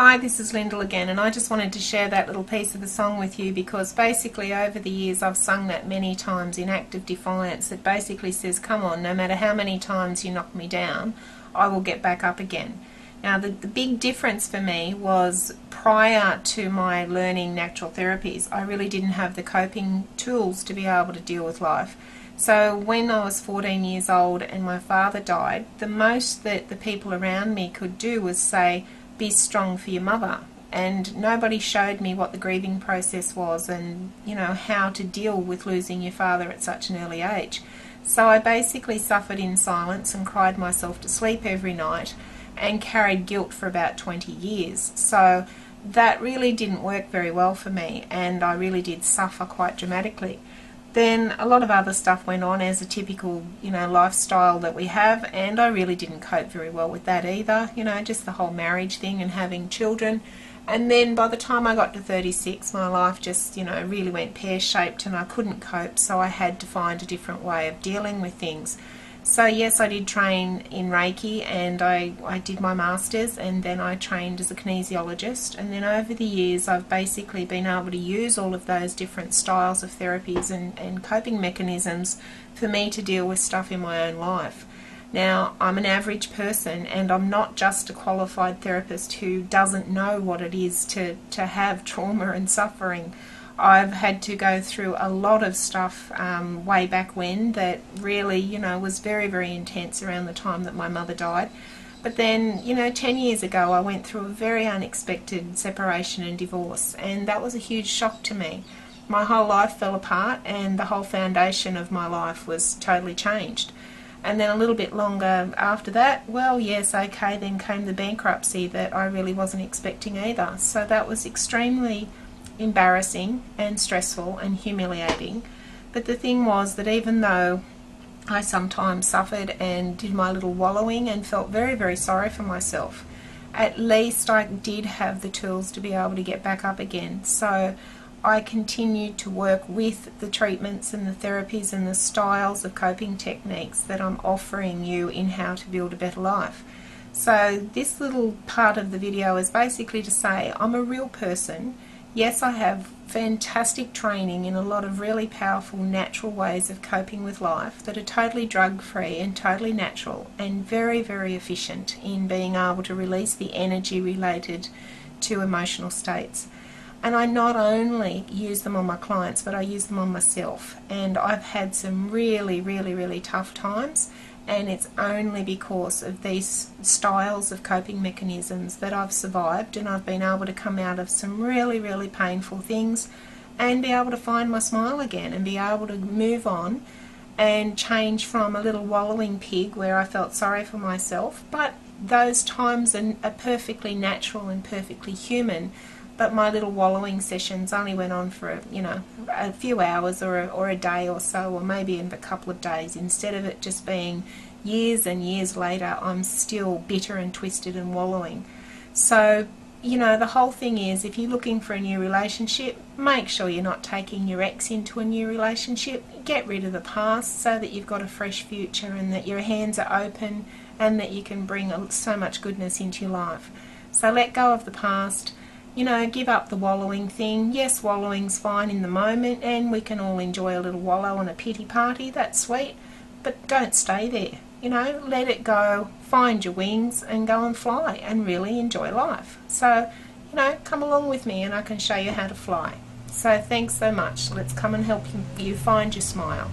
Hi, this is Lyndall again, and I just wanted to share that little piece of the song with you because basically over the years I've sung that many times in act of defiance. It basically says, come on, no matter how many times you knock me down, I will get back up again. Now the big difference for me was prior to my learning natural therapies, I really didn't have the coping tools to be able to deal with life. So when I was 14 years old and my father died, the most that the people around me could do was say, be strong for your mother. And nobody showed me what the grieving process was and, you know, how to deal with losing your father at such an early age. So I basically suffered in silence and cried myself to sleep every night and carried guilt for about 20 years. So that really didn't work very well for me, and I really did suffer quite dramatically. Then a lot of other stuff went on as a typical, lifestyle that we have, and I really didn't cope very well with that either, just the whole marriage thing and having children. And then by the time I got to 36, my life just, really went pear-shaped and I couldn't cope, so I had to find a different way of dealing with things. So yes, I did train in Reiki, and I did my masters, and then I trained as a kinesiologist, and then over the years I've basically been able to use all of those different styles of therapies and coping mechanisms for me to deal with stuff in my own life. Now, I'm an average person, and I'm not just a qualified therapist who doesn't know what it is to have trauma and suffering. I've had to go through a lot of stuff way back when that really, was very, very intense around the time that my mother died. But then, 10 years ago, I went through a very unexpected separation and divorce, and that was a huge shock to me. My whole life fell apart, and the whole foundation of my life was totally changed. And then a little bit longer after that, well, yes, okay, then came the bankruptcy that I really wasn't expecting either. So that was extremely embarrassing and stressful and humiliating. But the thing was that even though I sometimes suffered and did my little wallowing and felt very, very sorry for myself, at least I did have the tools to be able to get back up again. So I continued to work with the treatments and the therapies and the styles of coping techniques that I'm offering you in how to build a better life. So this little part of the video is basically to say I'm a real person. Yes, I have fantastic training in a lot of really powerful natural ways of coping with life that are totally drug-free and totally natural and very, very efficient in being able to release the energy related to emotional states. And I not only use them on my clients, but I use them on myself. And I've had some really, really, really tough times, and it's only because of these styles of coping mechanisms that I've survived, and I've been able to come out of some really, really painful things and be able to find my smile again and be able to move on and change from a little wallowing pig where I felt sorry for myself. But those times are perfectly natural and perfectly human. But my little wallowing sessions only went on for a few hours or a day or so, or maybe in a couple of days, instead of it just being years and years later I'm still bitter and twisted and wallowing. So the whole thing is, if you're looking for a new relationship, make sure you're not taking your ex into a new relationship. Get rid of the past so that you've got a fresh future and that your hands are open and that you can bring so much goodness into your life. So let go of the past. Give up the wallowing thing. Yes, wallowing's fine in the moment, and we can all enjoy a little wallow and a pity party. That's sweet, but don't stay there. Let it go, find your wings, and go and fly and really enjoy life. So, come along with me and I can show you how to fly. So thanks so much. Let's come and help you find your smile.